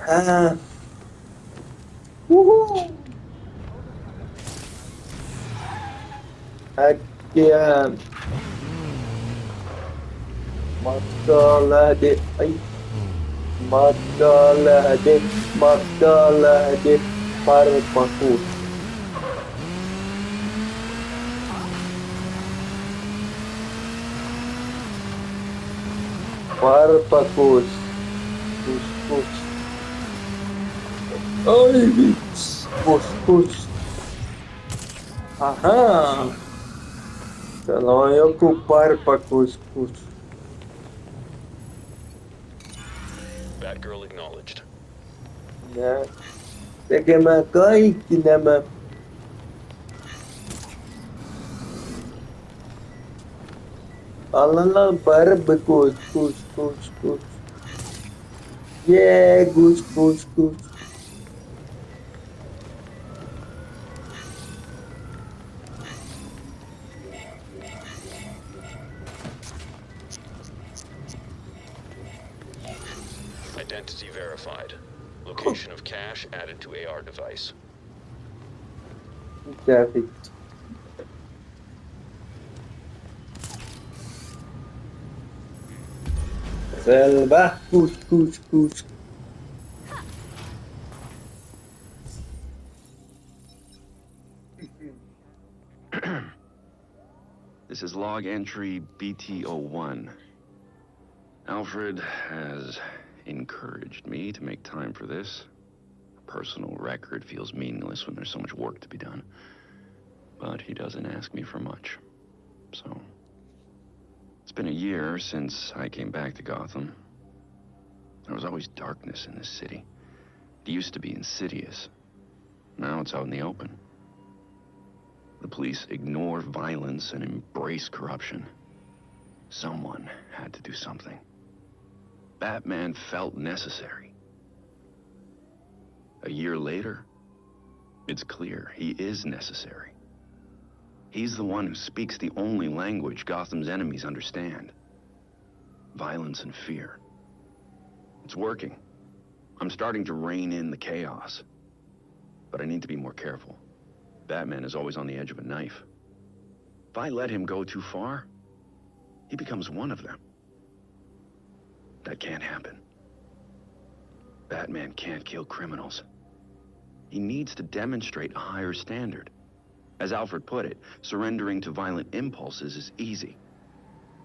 Ah, woohoo! Again. Masalah adik. Ay, masalah adik. Masalah adik. Parpakus. Parpakus. Push, push. Ay, push, push. Aha. Kalau aku parpakus, push. Batgirl acknowledged. Ya. Tegema kai kinama. Alala barbakus, push, push, push. Yeah, push, push, push. Identity verified. Location of cache added to AR device. Traffic. Selva, push, push, push. This is log entry BT01. Alfred has encouraged me to make time for this. A personal record feels meaningless when there's so much work to be done. But he doesn't ask me for much. So, it's been a year since I came back to Gotham. There was always darkness in this city. It used to be insidious. Now it's out in the open. The police ignore violence and embrace corruption. Someone had to do something. Batman felt necessary. A year later, it's clear he is necessary. He's the one who speaks the only language Gotham's enemies understand. Violence and fear. It's working. I'm starting to rein in the chaos. But I need to be more careful. Batman is always on the edge of a knife. If I let him go too far, he becomes one of them. That can't happen. Batman can't kill criminals. He needs to demonstrate a higher standard. As Alfred put it, surrendering to violent impulses is easy.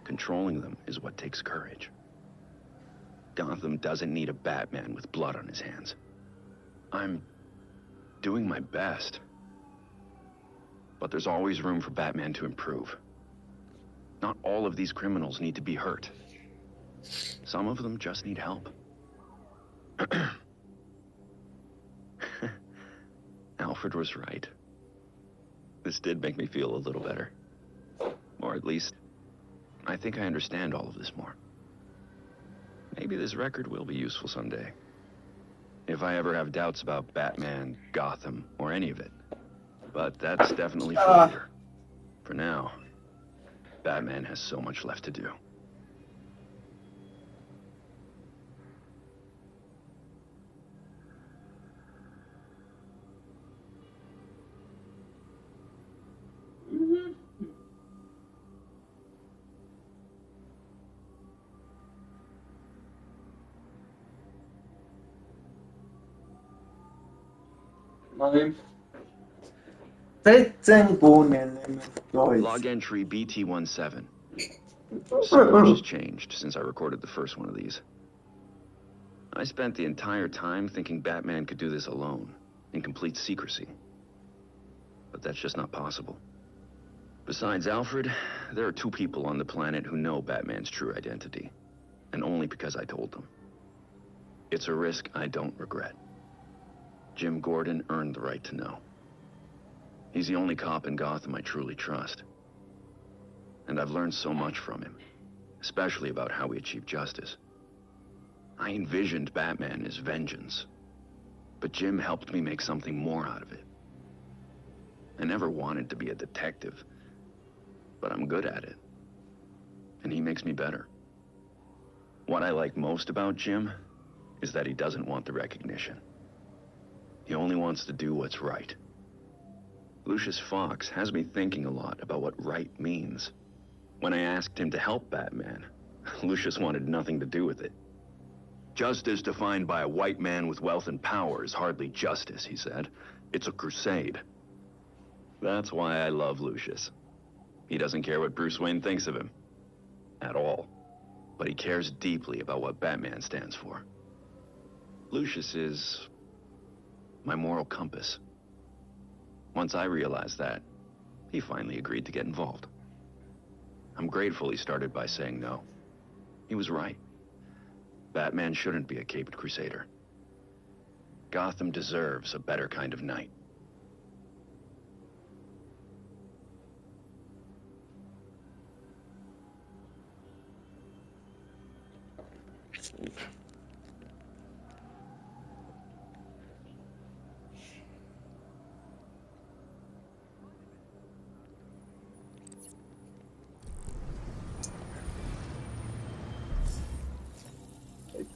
Controlling them is what takes courage. Gotham doesn't need a Batman with blood on his hands. I'm doing my best. But there's always room for Batman to improve. Not all of these criminals need to be hurt. Some of them just need help. Alfred was right. This did make me feel a little better. Or at least, I think I understand all of this more. Maybe this record will be useful someday. If I ever have doubts about Batman, Gotham, or any of it. But that's definitely for later. For now, Batman has so much left to do. Log entry BT17. So much has changed since I recorded the first one of these. I spent the entire time thinking Batman could do this alone, in complete secrecy. But that's just not possible. Besides Alfred, there are two people on the planet who know Batman's true identity. And only because I told them. It's a risk I don't regret. Jim Gordon earned the right to know. He's the only cop in Gotham I truly trust. And I've learned so much from him, especially about how we achieve justice. I envisioned Batman as vengeance, but Jim helped me make something more out of it. I never wanted to be a detective, but I'm good at it. And he makes me better. What I like most about Jim is that he doesn't want the recognition. He only wants to do what's right. Lucius Fox has me thinking a lot about what right means. When I asked him to help Batman, Lucius wanted nothing to do with it. Justice defined by a white man with wealth and power is hardly justice, he said. It's a crusade. That's why I love Lucius. He doesn't care what Bruce Wayne thinks of him. At all. But he cares deeply about what Batman stands for. Lucius is my moral compass. Once I realized that, he finally agreed to get involved. I'm grateful he started by saying no. He was right. Batman shouldn't be a caped crusader. Gotham deserves a better kind of knight.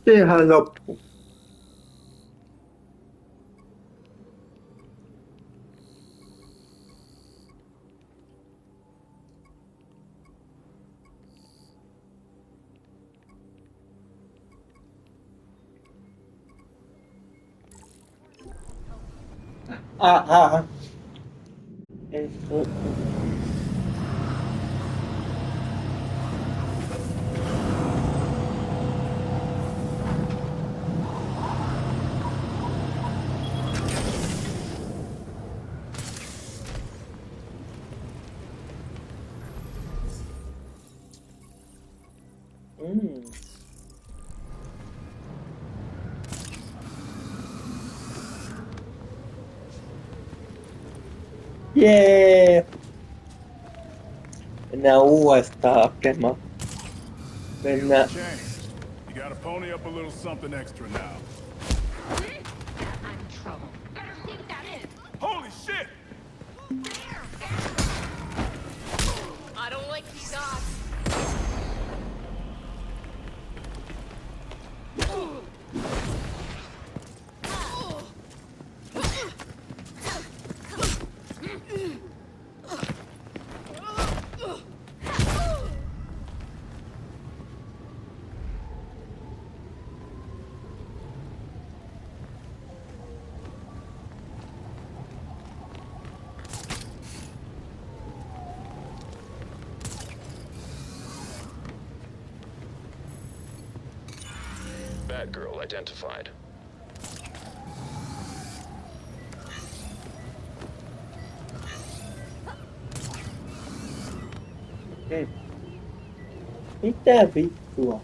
Sehän loppuu. Ei, Jee! Mennään uudestaan hakemaan. Mennään. You gotta pony up a little something extra now. I'm in trouble. Better see what that is. Holy shit! I don't like these odds. Batgirl identified. Mitä vittua?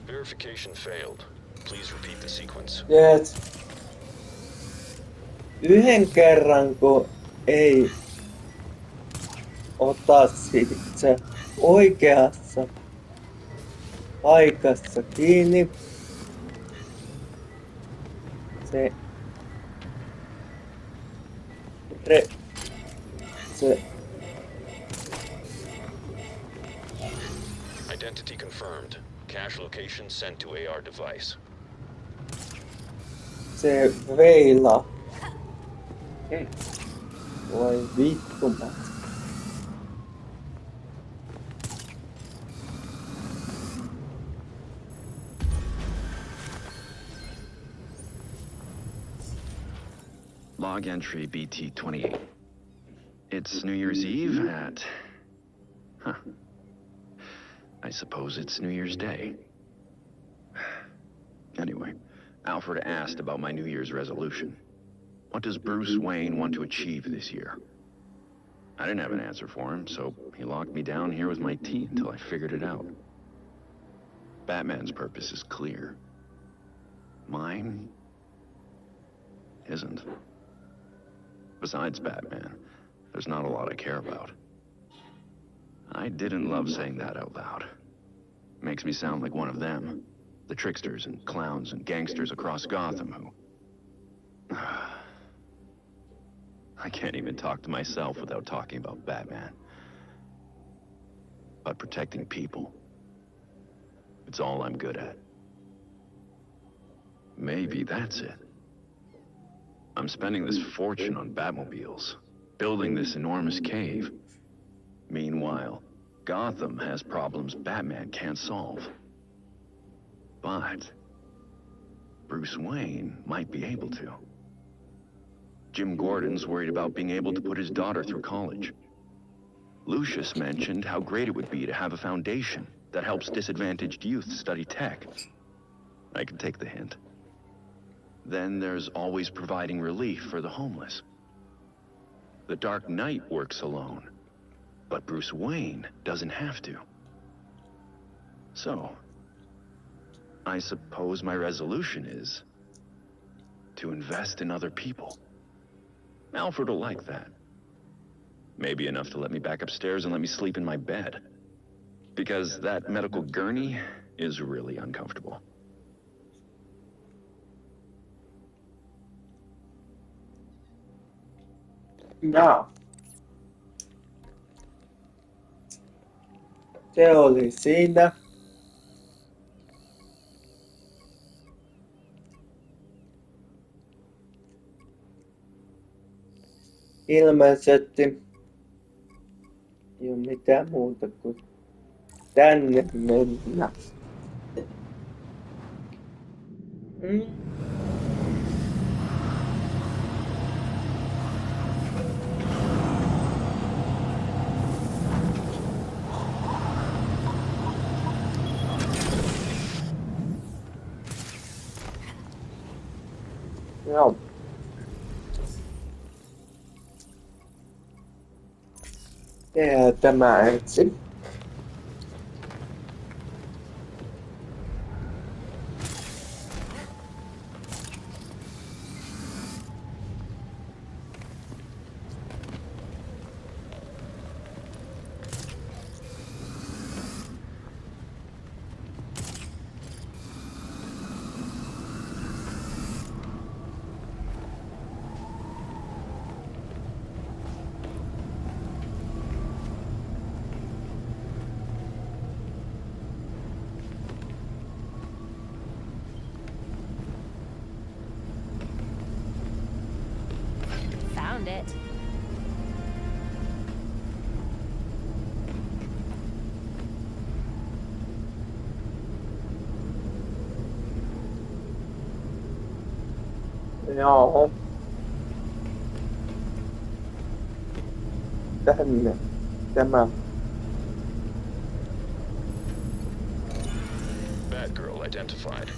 Verification failed. Please repeat the sequence. Yes. Yhden kerran, ei ota se oikeassa paikassa kiinni, se Identity confirmed. Cache location sent to AR device. se veila. Voi vittu. Log entry BT-28. It's New Year's Eve at... Huh. I suppose it's New Year's Day. Anyway, Alfred asked about my New Year's resolution. What does Bruce Wayne want to achieve this year? I didn't have an answer for him, so he locked me down here with my tea until I figured it out. Batman's purpose is clear. Mine isn't. Besides Batman, there's not a lot I care about. I didn't love saying that out loud. Makes me sound like one of them. The tricksters and clowns and gangsters across Gotham who... I can't even talk to myself without talking about Batman. But protecting people, it's all I'm good at. Maybe that's it. I'm spending this fortune on Batmobiles, building this enormous cave. Meanwhile, Gotham has problems Batman can't solve. But Bruce Wayne might be able to. Jim Gordon's worried about being able to put his daughter through college. Lucius mentioned how great it would be to have a foundation that helps disadvantaged youth study tech. I can take the hint. Then there's always providing relief for the homeless. The Dark Knight works alone, but Bruce Wayne doesn't have to. So, I suppose my resolution is to invest in other people. Alfred will like that. Maybe enough to let me back upstairs and let me sleep in my bed. Because that medical gurney is really uncomfortable. Na. Se oli siinä. Ilmeisesti ei ole mitään muuta kuin tänne mennä. Joo. Tehdään tämä ensin. Found it. Joo. Tänne. Tämä. Batgirl identified.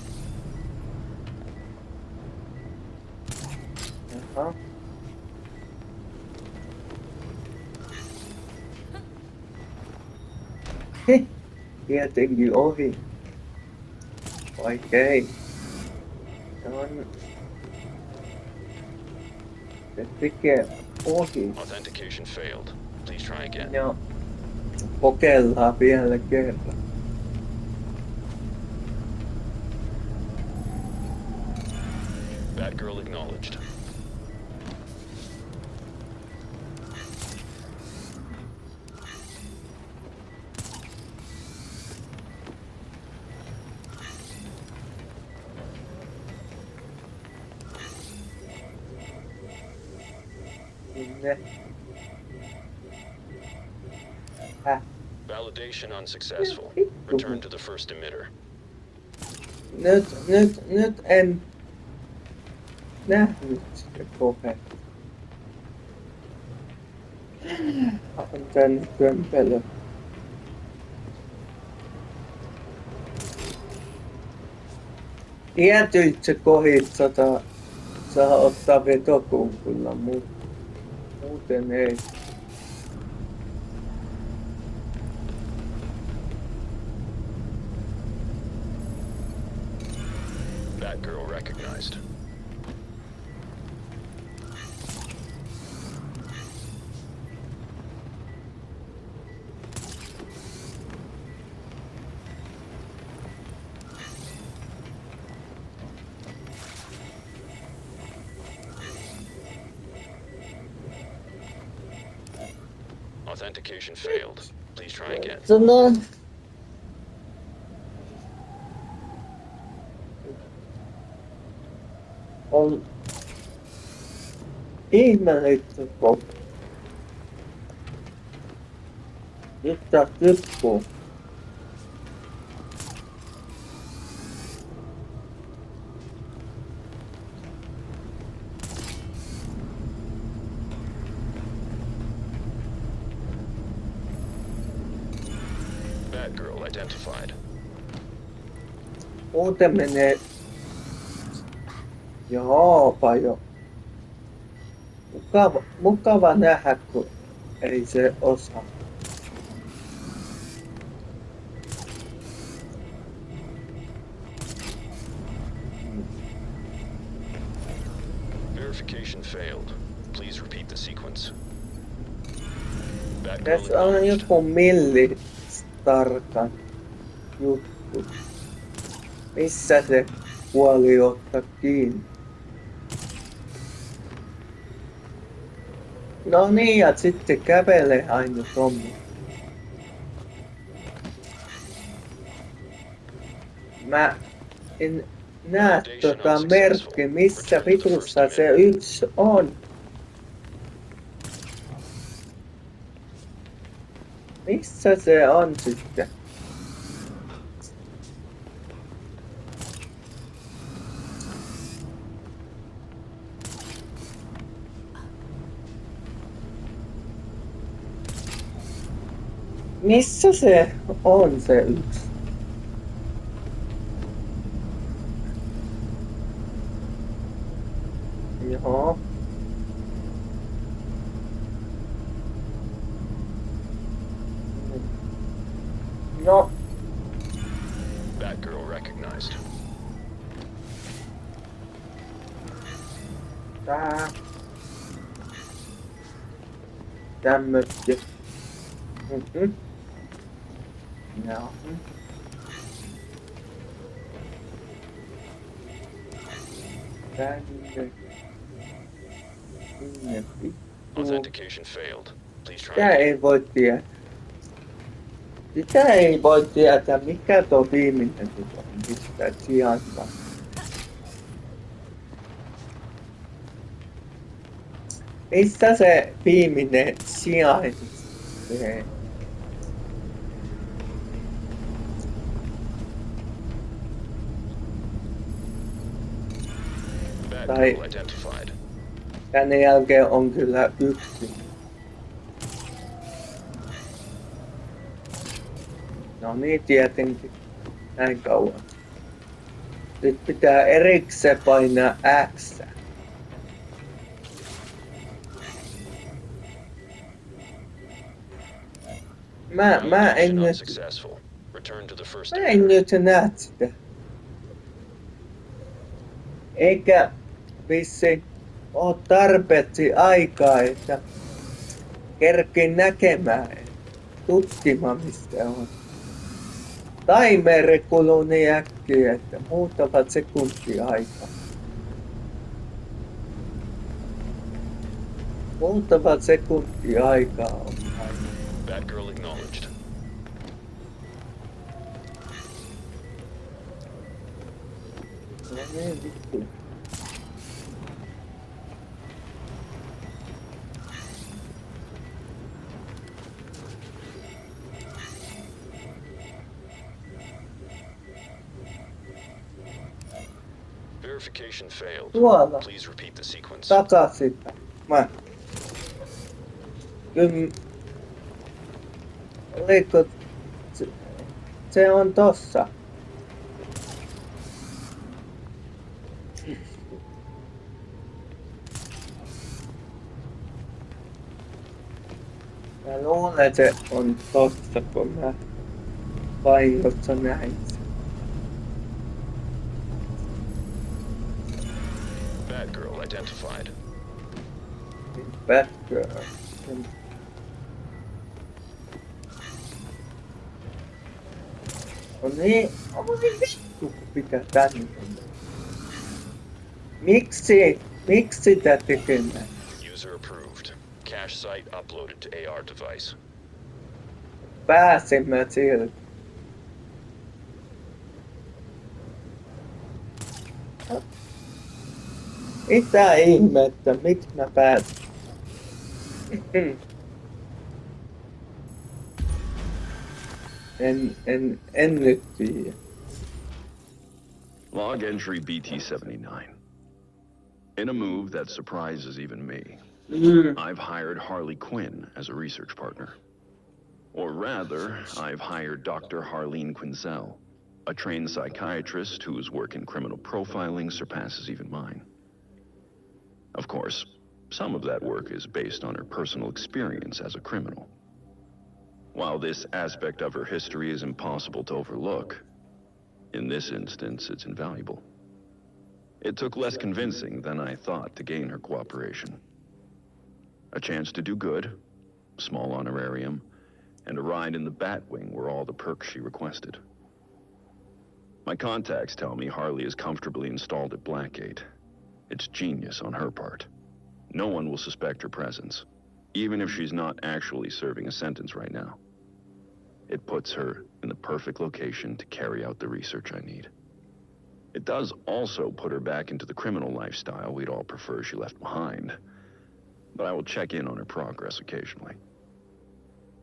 Aha. Tietenkin ohi. Oikein. On. Se tekee ohi. Authentication failed. Please try again. Joo. Kokeillaan vielä kerran. Batgirl acknowledged. Sinne. Validation unsuccessful. Return to the first emitter. Nyt en nähnyt sitä kohdetta. On tän kömpelö. Tietysti se kohit saa ottaa vetokumpulla, muuten ei. Batgirl recognized. Authentication failed. Please try again. Sanon. On ihmeellistä kun nyt tää tippuu. Batgirl identified. Muuten menee... Joopa jo. Mukava nähdä, kun ei se osaa. Verification failed. Please repeat the sequence. Batgirl Tässä on acknowledged. joku millistarkan juttu. Missä se puoli ottaa kiinni? No niin, ja sitten kävelee aina tommoinen. Mä en näe merkki, missä vitussa se yksi on. Missä se on sitten? Missä se on se yksi? Joo. No, Batgirl recognized. tää. Tämmötkin. Joo. Tänne. Sinne vittuun. Authentication failed. Please try Sitä again. ei voi tietää. Sitä ei voi tietää, mikä tuo viimeinen on, mistä sijaintaa. Missä se viimeinen sijaitsee? Batgirl identified. Tänne jälkeen on kyllä yksi. No niin, tietenkin. Näin kauan. Nyt pitää erikseen painaa X. Mä en nyt... Unsuccessful. Return to the first Mä en nyt näe sitä. Eikä vissi oo tarpeeksi aikaa, että kerkin näkemään, tutkimaan mistä on. Timeri kuluu niin äkkiä, että muutamat sekuntia aikaa. Muutamat sekuntia aikaa on aina. Batgirl acknowledged. No niin, vittu. Verification failed. Tuolla. Please repeat the sequence. Takaisin. Mä. Oliko... Se on tossa. Mä luulen, että se on tossa, kun mä vahingossa näin sen. Batgirl identified. Batgirl. No niin, oi vittu, kun pitää tänne mennä. Miksi tää tekemään? User approved. Cache site uploaded to AR device. Pääsin mä sieltä. Mitä ihmettä, miksi mä pääsin? En nyt tiedä. Log entry BT-79. In a move that surprises even me, I've hired Harley Quinn as a research partner. Or rather, I've hired Dr. Harleen Quinzel, a trained psychiatrist whose work in criminal profiling surpasses even mine. Of course, some of that work is based on her personal experience as a criminal. While this aspect of her history is impossible to overlook, in this instance, it's invaluable. It took less convincing than I thought to gain her cooperation. A chance to do good, a small honorarium, and a ride in the Batwing were all the perks she requested. My contacts tell me Harley is comfortably installed at Blackgate. It's genius on her part. No one will suspect her presence, even if she's not actually serving a sentence right now. It puts her in the perfect location to carry out the research I need. It does also put her back into the criminal lifestyle we'd all prefer she left behind, but I will check in on her progress occasionally.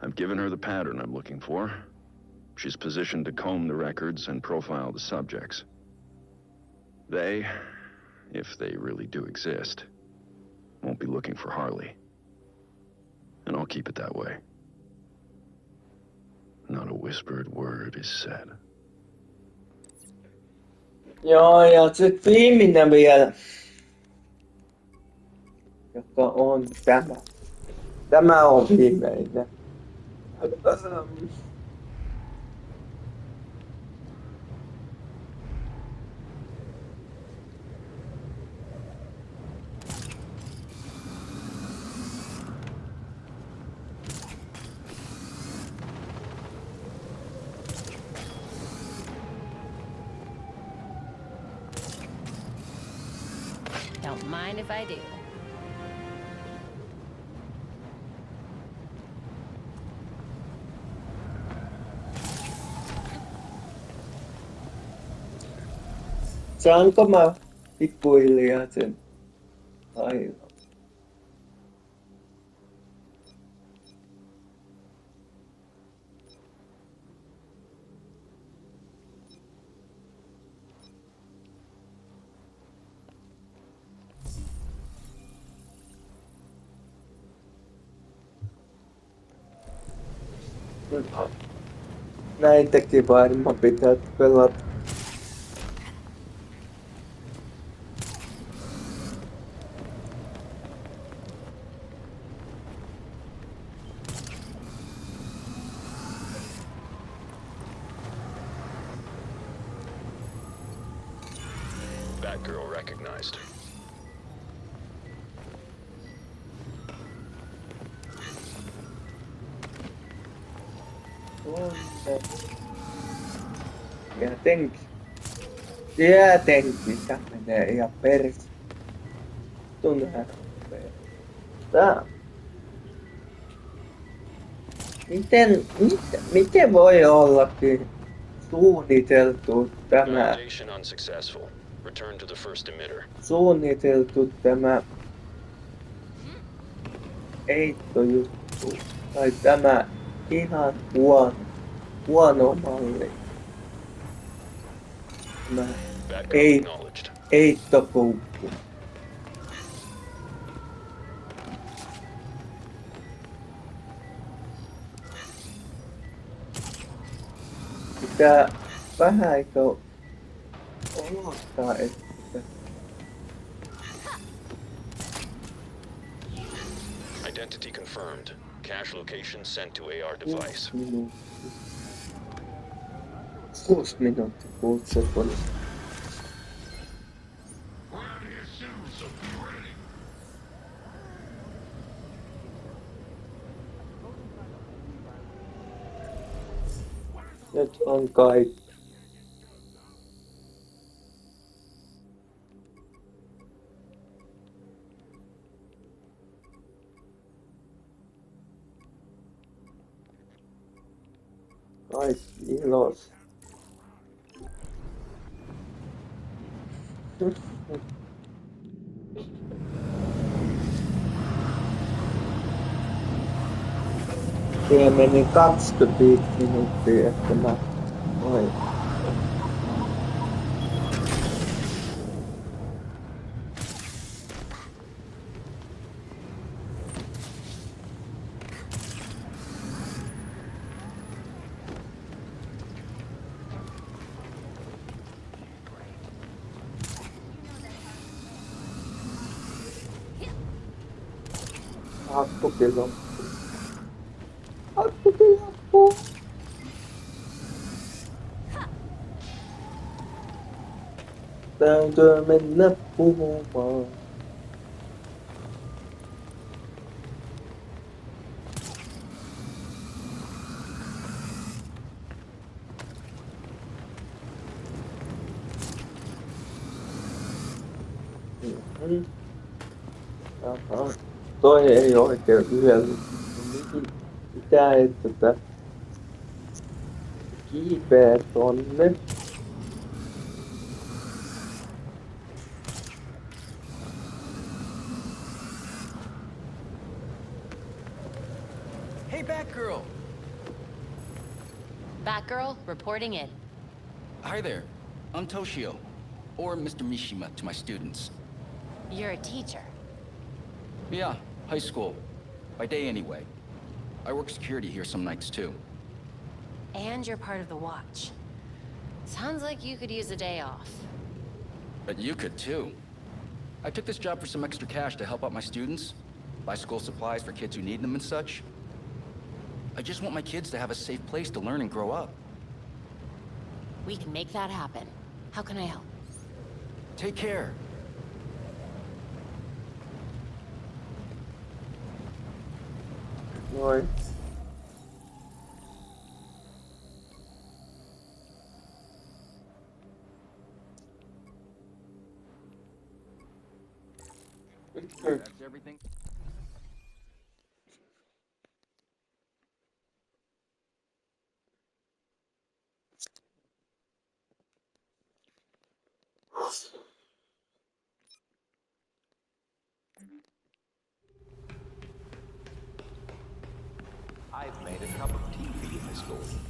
I've given her the pattern I'm looking for. She's positioned to comb the records and profile the subjects. They, if they really do exist, won't be looking for Harley. And I'll keep it that way. Not a whispered word is said. Joo, ja se viimeinen vielä, joka on tämä. Tämä on viimeinen. Don't mind if I do. Saanko mä pikkuhiljaa sen aina? Näitäkin varmaan pitää pelata. Batgirl recognized. Tietenkin tää menee ihan perse. Tunnehan tää. Miten voi ollakin suunniteltu tämä? Validation unsuccessful. Return to the first emitter. Suunniteltu tämä heittojuttu. Tai tämä ihan huono malli. Tämä Batgirl acknowledged. heittopuukku. Pitää vähän aikaa odottaa, että Identity confirmed. Cache location sent to AR device. 6 minuuttia, 6 sekuntia. Nyt on kaikki. Naiskilos. Siihen meni 25 minuuttia, että mä noin. Akkukin loppuu. Akkukin loppuu. Täytyy mennä puhumaan. Aha. Toi ei oikein yhdellä. Mitä ei tätä kiipeä tonne. Hey, Batgirl! Batgirl, reporting in. Hi there. I'm Toshio, or Mr. Mishima to my students. You're a teacher. Yeah, high school. By day anyway. I work security here some nights too. And you're part of the watch. Sounds like you could use a day off. But you could too. I took this job for some extra cash to help out my students, buy school supplies for kids who need them and such. I just want my kids to have a safe place to learn and grow up. We can make that happen. How can I help? Take care. Noin. That's everything. I've made a cup of tea for you, Miss Gordon.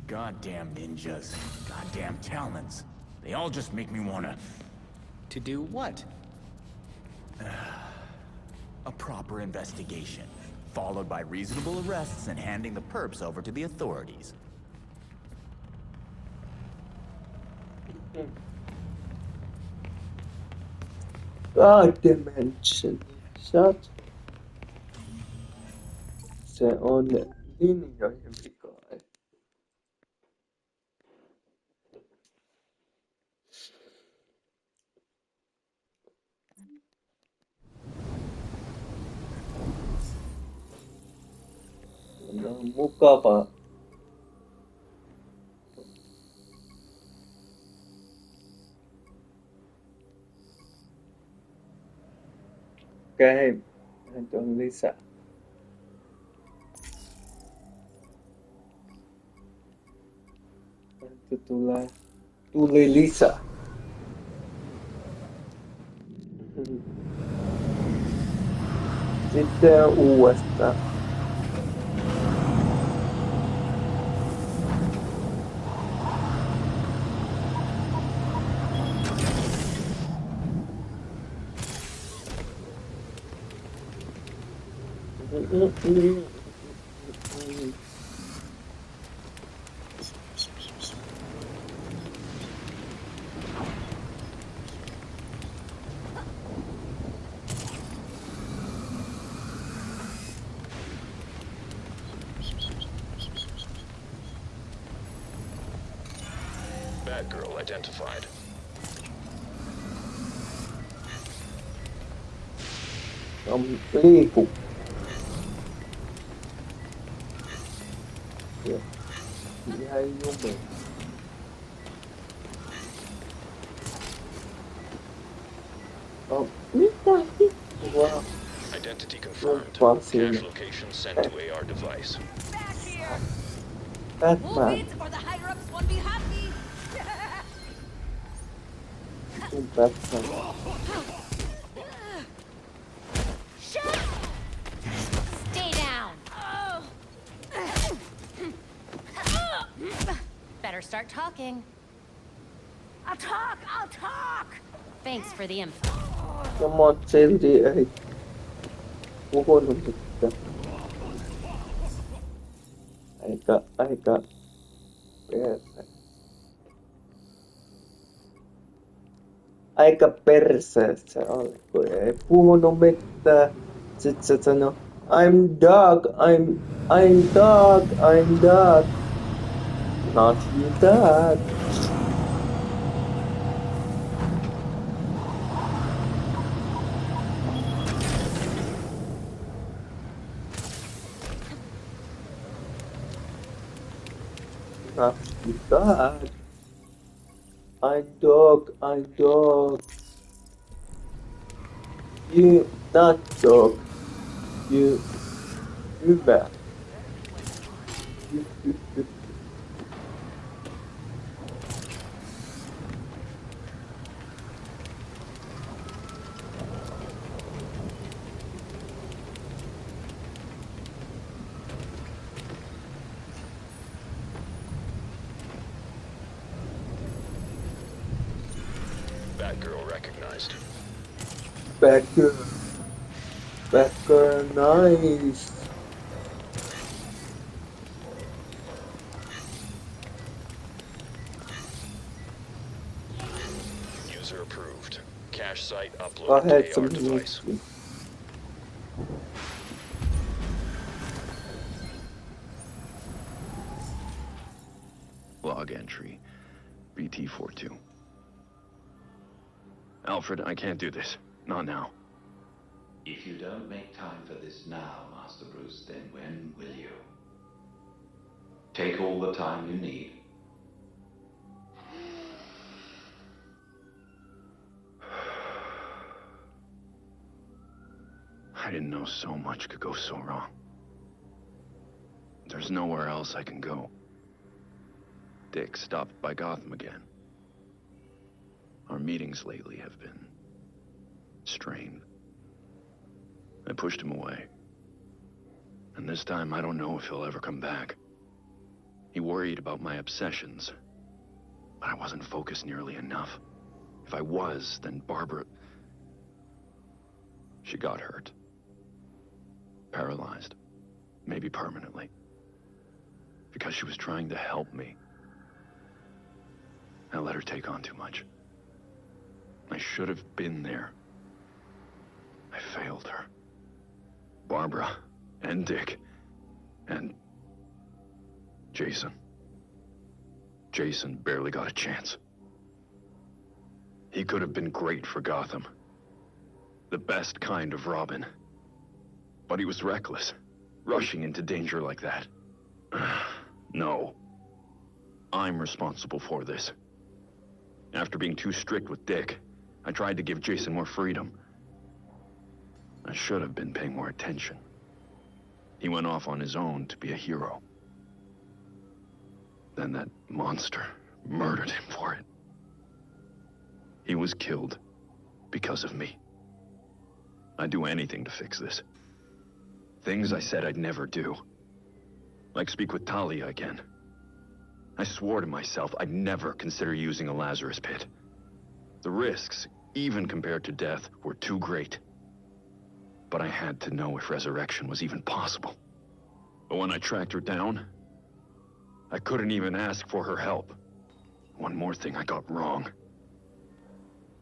Goddamn ninjas. Goddamn talons. They all just make me wanna... To do what? A proper investigation, followed by reasonable arrests and handing the perps over to the authorities. God dimension. Shut. Se on linjojen vikaa. No, mukava. Okei, näitä on lisää. Tulee lisää. Sitten uudestaan. Bad girl identified. Liiku. Ja. Ihan jume. Mitä hittua? Identity confirmed. Jumpaa siinä. Cache location sent to AR device. Back here! Move Batman. it, or the higher-ups won't be happy! Sun Batman. Shit! Stay down! Better start talking. I'll talk! Thanks for the info. Ja mut silti ei puhunut mitään. Aika perse. Aika perse se oli, kun ei puhunut mitään. Sitten se sanoi, I'm dog. Not you dog. Not you dog. I'm dog. You not dog. You bad. You. Bad girl recognized. Backer, nice. User approved. Cache site I uploaded had to some AR device. whiskey. Log entry. BT42. Alfred, I can't do this. Not now. If you don't make time for this now, Master Bruce, then when will you? Take all the time you need. I didn't know so much could go so wrong. There's nowhere else I can go. Dick stopped by Gotham again. Our meetings lately have been strained. I pushed him away. And this time, I don't know if he'll ever come back. He worried about my obsessions, but I wasn't focused nearly enough. If I was, then Barbara... She got hurt. Paralyzed. Maybe permanently. Because she was trying to help me. I let her take on too much. I should have been there. I failed her. Barbara, and Dick, and Jason. Jason barely got a chance. He could have been great for Gotham. The best kind of Robin. But he was reckless, rushing into danger like that. No. I'm responsible for this. After being too strict with Dick, I tried to give Jason more freedom. I should have been paying more attention. He went off on his own to be a hero. Then that monster murdered him for it. He was killed because of me. I'd do anything to fix this. Things I said I'd never do. Like speak with Talia again. I swore to myself I'd never consider using a Lazarus pit. The risks, even compared to death, were too great. But I had to know if resurrection was even possible. But when I tracked her down, I couldn't even ask for her help. One more thing I got wrong.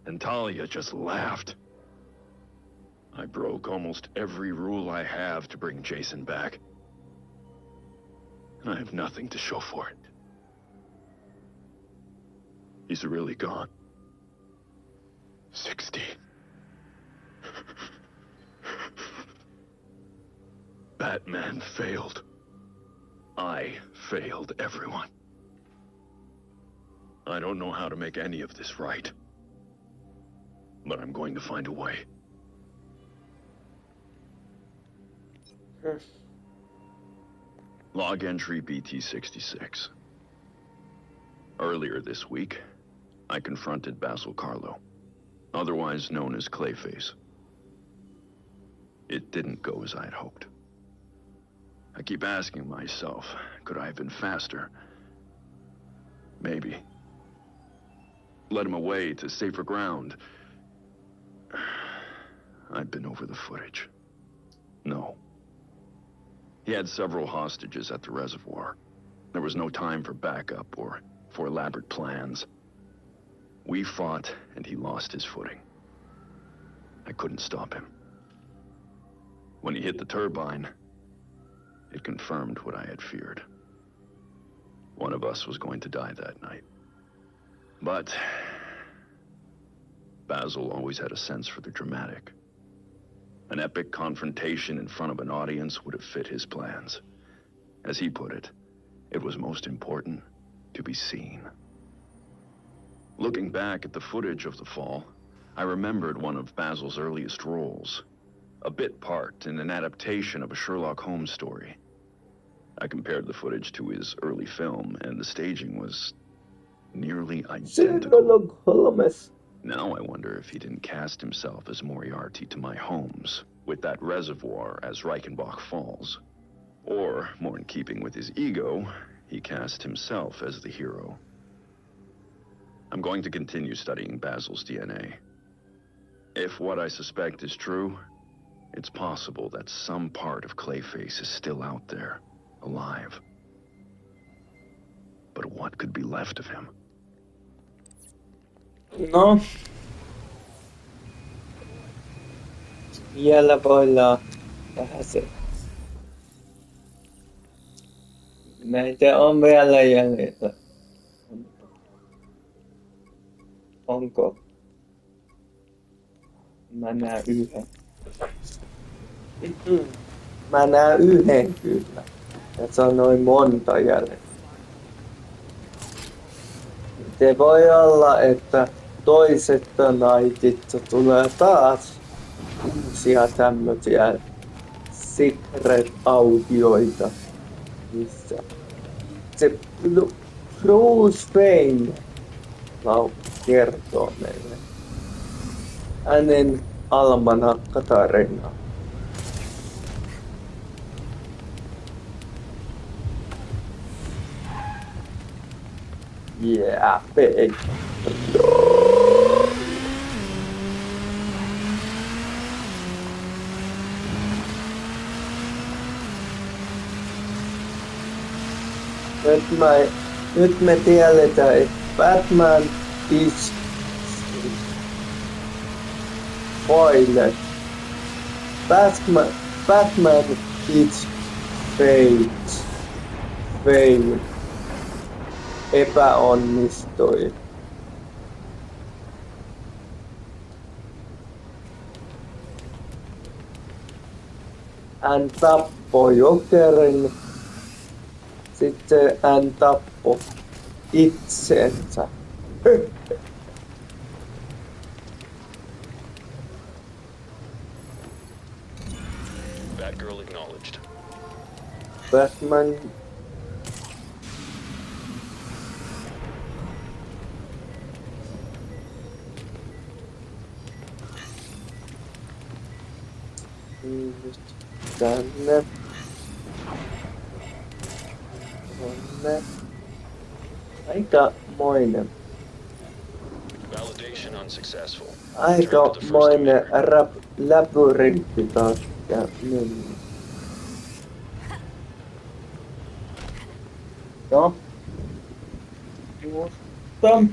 And Talia just laughed. I broke almost every rule I have to bring Jason back. And I have nothing to show for it. He's really gone. 16. Batman failed. I failed everyone. I don't know how to make any of this right. But I'm going to find a way. Log entry BT-66. Earlier this week, I confronted Basil Carlo, otherwise known as Clayface. It didn't go as I had hoped. I keep asking myself, could I have been faster? Maybe. Led him away to safer ground. I've been over the footage. No. He had several hostages at the reservoir. There was no time for backup or for elaborate plans. We fought, and he lost his footing. I couldn't stop him. When he hit the turbine, it confirmed what I had feared. One of us was going to die that night. But Basil always had a sense for the dramatic. An epic confrontation in front of an audience would have fit his plans. As he put it, it was most important to be seen. Looking back at the footage of the fall, I remembered one of Basil's earliest roles, a bit part in an adaptation of a Sherlock Holmes story. I compared the footage to his early film, and the staging was nearly identical. Sherlock Holmes. Now I wonder if he didn't cast himself as Moriarty to my Holmes, with that reservoir as Reichenbach Falls. Or, more in keeping with his ego, he cast himself as the hero. I'm going to continue studying Basil's DNA. If what I suspect is true, it's possible that some part of Clayface is still out there, alive. But what could be left of him? No. Vielä voidaan vähäsen. Näitä on vielä jäljellä. Onko? Mä näen yhden. Mä näen yhden kyllä. Ja se on noin monta jäljellä. Se voi olla, että toiset Knightissa tulee taas uusia tämmösiä secret-audioita, missä se Bruce Wayne kertoo meille hänen almanakka-tarinaa. Yeah, baby. Nyt me tiedetään, että Batman is spoiler. Batman is fail. Epäonnistui. Hän tappoi Jokerin. Sitten hän tappoi itsensä. Batgirl acknowledged. Batman Just tänne. Tonne. Aikamoinen. Validation unsuccessful. Aikamoinen labyrintti taas ja meni. No. Juusto.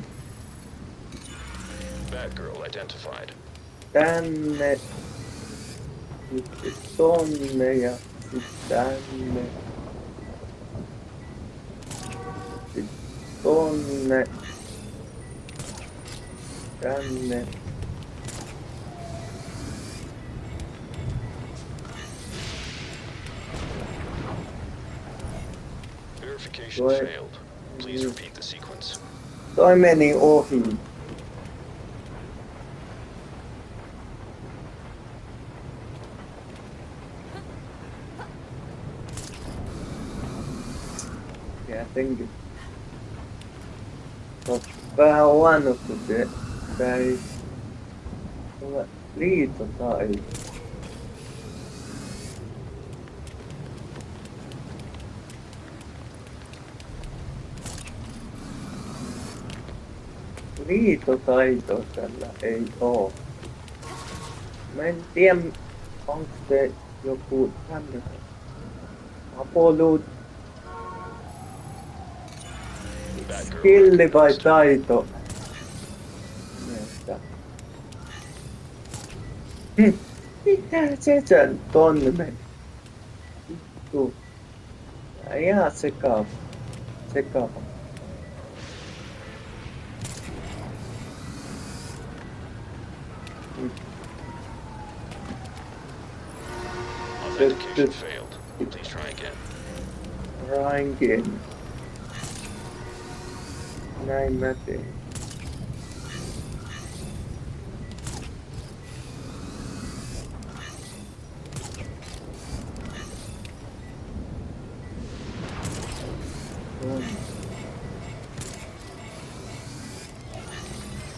Batgirl identified. Tänne. Sitten tonne ja sitten tänne. Sitten tonne. Tänne. Verification failed. Please repeat the sequence. Toi meni ohi. Jotenkin. On vähän huono, kun tää ei ole liitotaito. Liitotaito tällä ei oo. Mä en tiedä, onko se joku tämmönen skilli vai taito? Mitä se sen tonne meni? Vittu. Tää ihan sekava. Authentication failed. Please try again. Rankin. Näin mä teen.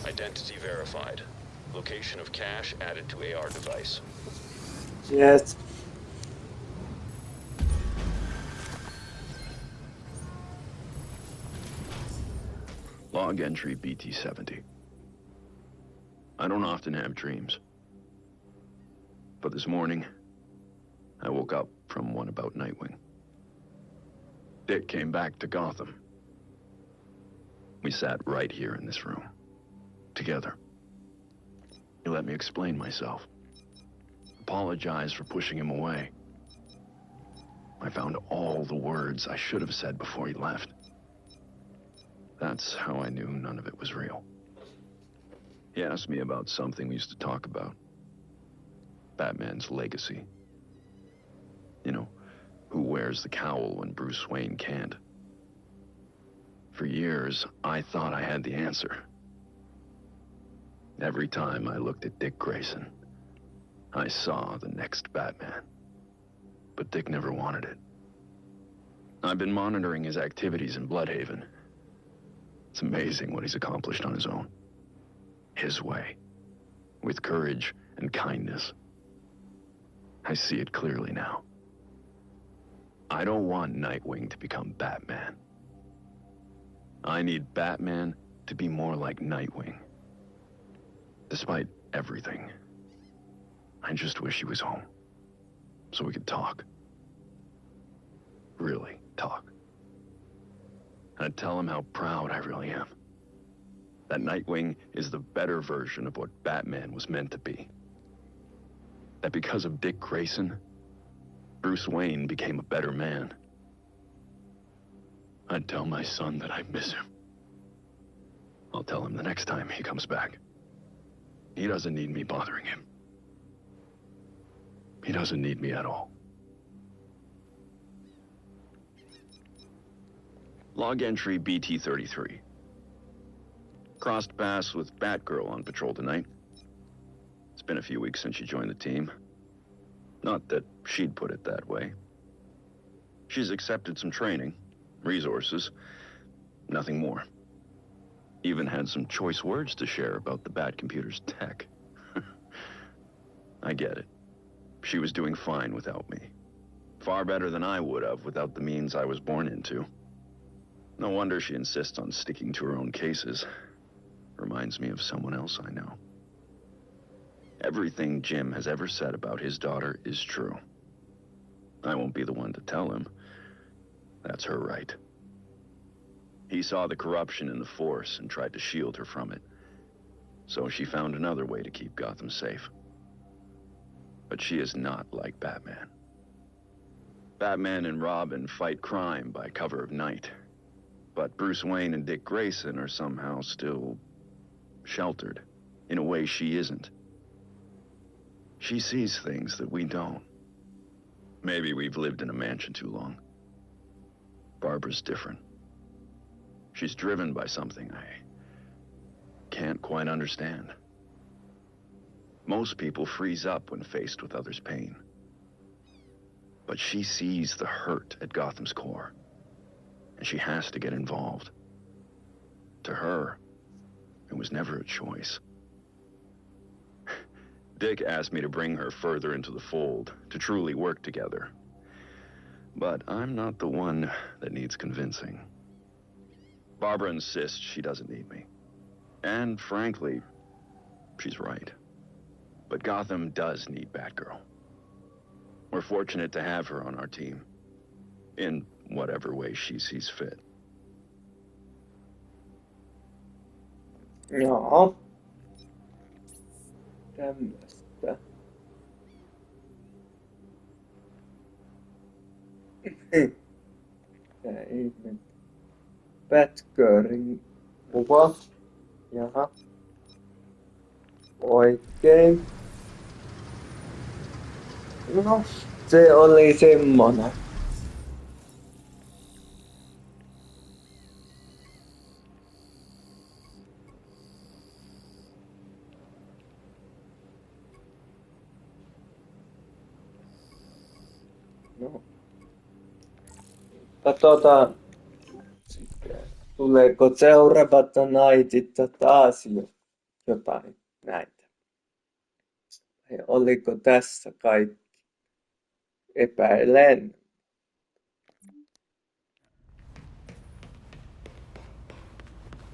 Identity verified. Location of cache added to AR device. Yes. Log entry BT-70. I don't often have dreams. But this morning, I woke up from one about Nightwing. Dick came back to Gotham. We sat right here in this room, together. He let me explain myself. Apologize for pushing him away. I found all the words I should have said before he left. That's how I knew none of it was real. He asked me about something we used to talk about. Batman's legacy. You know, who wears the cowl when Bruce Wayne can't. For years, I thought I had the answer. Every time I looked at Dick Grayson, I saw the next Batman. But Dick never wanted it. I've been monitoring his activities in Bloodhaven. It's amazing what he's accomplished on his own. His way. With courage and kindness. I see it clearly now. I don't want Nightwing to become Batman. I need Batman to be more like Nightwing. Despite everything, I just wish he was home. So we could talk. Really talk. I'd tell him how proud I really am. That Nightwing is the better version of what Batman was meant to be. That because of Dick Grayson, Bruce Wayne became a better man. I'd tell my son that I miss him. I'll tell him the next time he comes back. He doesn't need me bothering him. He doesn't need me at all. Log entry BT-33. Crossed paths with Batgirl on patrol tonight. It's been a few weeks since she joined the team. Not that she'd put it that way. She's accepted some training, resources, nothing more. Even had some choice words to share about the Bat computer's tech. I get it. She was doing fine without me. Far better than I would have without the means I was born into. No wonder she insists on sticking to her own cases. Reminds me of someone else I know. Everything Jim has ever said about his daughter is true. I won't be the one to tell him. That's her right. He saw the corruption in the force and tried to shield her from it. So she found another way to keep Gotham safe. But she is not like Batman. Batman and Robin fight crime by cover of night. But Bruce Wayne and Dick Grayson are somehow still sheltered, in a way she isn't. She sees things that we don't. Maybe we've lived in a mansion too long. Barbara's different. She's driven by something I can't quite understand. Most people freeze up when faced with others' pain. But she sees the hurt at Gotham's core, and she has to get involved. To her, it was never a choice. Dick asked me to bring her further into the fold, to truly work together. But I'm not the one that needs convincing. Barbara insists she doesn't need me. And frankly, she's right. But Gotham does need Batgirl. We're fortunate to have her on our team, in whatever way she sees fit. Joo. Tämmöstä. Tää ihme. Batgirlin kuva. Jaha. Oikein. No, se oli semmonen. No. Katsotaan, tuleeko seuraavat Knightista taas jotain näitä. Vai oliko tässä kaikki? Epäilen.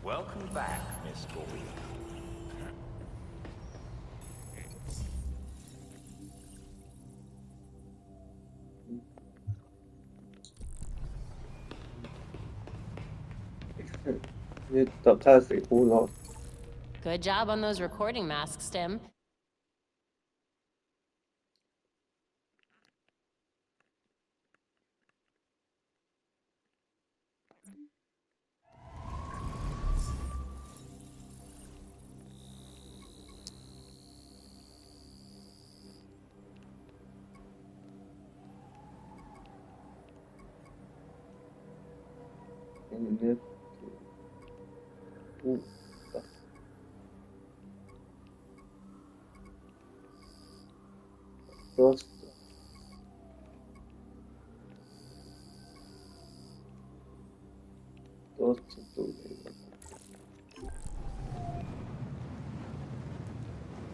Welcome back, Miss Goldie. Nyt totesi ulos. Good job on those recording masks, Tim. Nyt uutta. Tosta. Tosta tuli.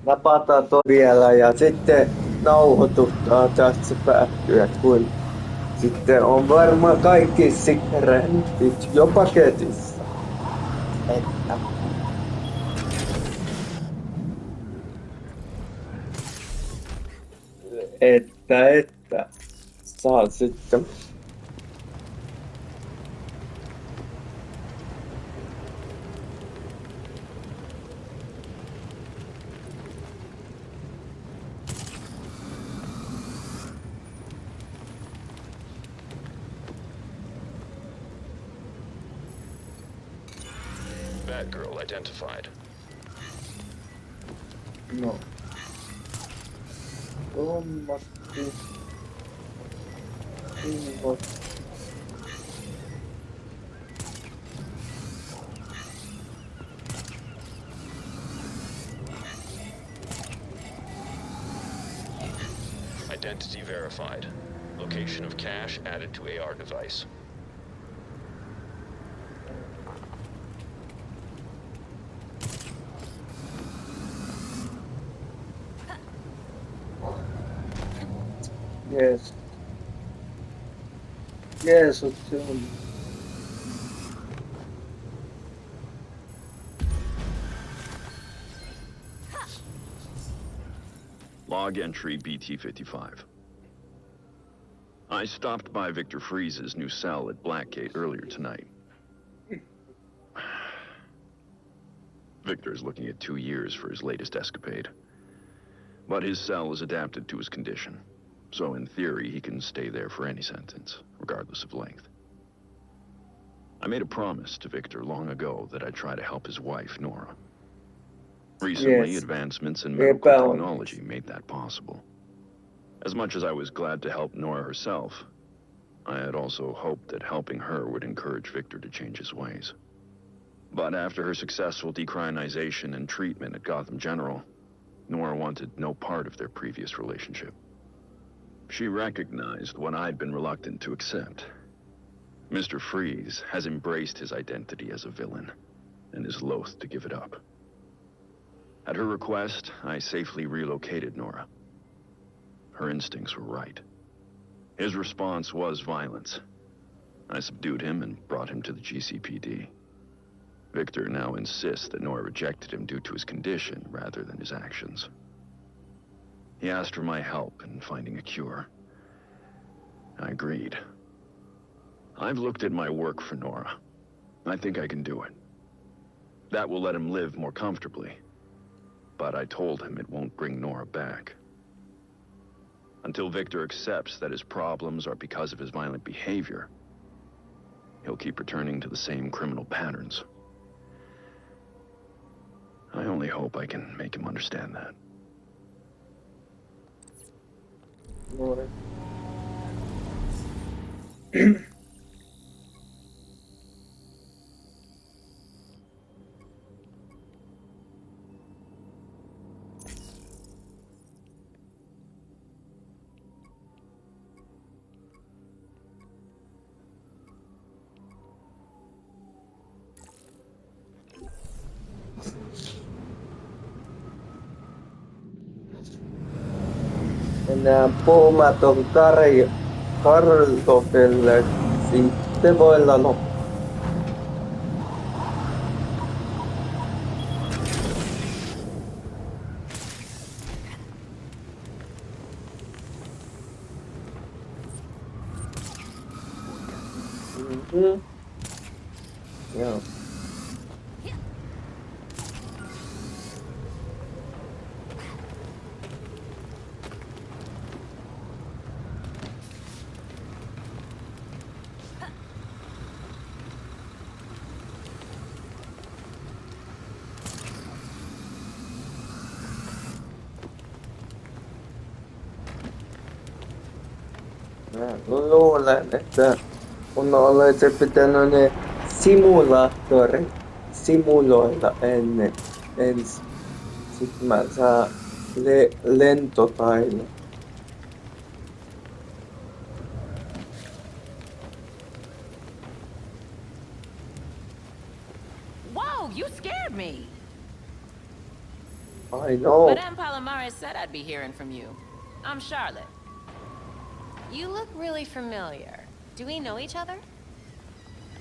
Napataan tuo vielä ja sitten nauhoituttaa tästä päättyä, kun sitten on varmaan kaikki sigarettit jo paketissa. Että saa sitten. Batgirl identified. No. Tuommoisesti. Invo. Identity verified. Location of cache added to AR device. Jeesus. Jeesuksen. Log entry BT-55. I stopped by Victor Freeze's new cell at Blackgate earlier tonight. Victor is looking at 2 years for his latest escapade. But his cell is adapted to his condition, so in theory he can stay there for any sentence, regardless of length. I made a promise to Victor long ago that I'd try to help his wife, Nora. Recently, Yes. advancements in medical technology made that possible. As much as I was glad to help Nora herself, I had also hoped that helping her would encourage Victor to change his ways. But after her successful decriminalization and treatment at Gotham General, Nora wanted no part of their previous relationship. She recognized what I'd been reluctant to accept. Mr. Freeze has embraced his identity as a villain, and is loath to give it up. At her request, I safely relocated Nora. Her instincts were right. His response was violence. I subdued him and brought him to the GCPD. Victor now insists that Nora rejected him due to his condition rather than his actions. He asked for my help in finding a cure. I agreed. I've looked at my work for Nora. I think I can do it. That will let him live more comfortably. But I told him it won't bring Nora back. Until Victor accepts that his problems are because of his violent behavior, he'll keep returning to the same criminal patterns. I only hope I can make him understand that. Nora. Enää puhumaton kartofelle sitten voi olla loppu. Joo. Mä luulen, että kun olisi pitänyt ne simulaattorit simuloida ensin. Sitten mä saan lentotaidon. Whoa, you scared me. I know. Madame Palomares said I'd be hearing from you. I'm Charlotte. You look really familiar. Do we know each other?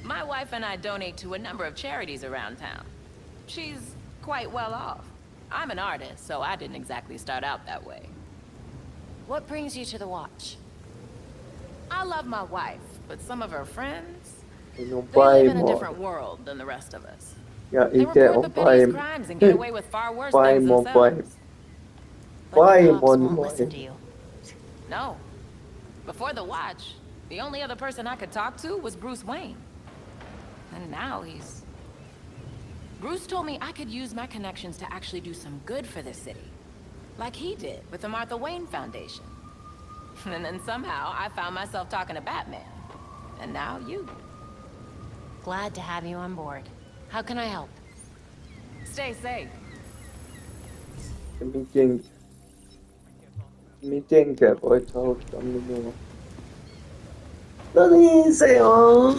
My wife and I donate to a number of charities around town. She's quite well off. I'm an artist, so I didn't exactly start out that way. What brings you to the Watch? I love my wife, but some of her friends, Minun they live in a vaimo. different world than the rest of us. Ja They itse report on the pettiest vaimo. crimes and get away with far worse things Vaimon themselves. But the cops Vaimon won't listen to vaimo. you. No. Before the Watch, the only other person I could talk to was Bruce Wayne. And now he's... Bruce told me I could use my connections to actually do some good for the city. Like he did with the Martha Wayne Foundation. And then somehow I found myself talking to Batman. And now you. Glad to have you on board. How can I help? Stay safe. Mitenkä voit auttaa minua? No niin, se on.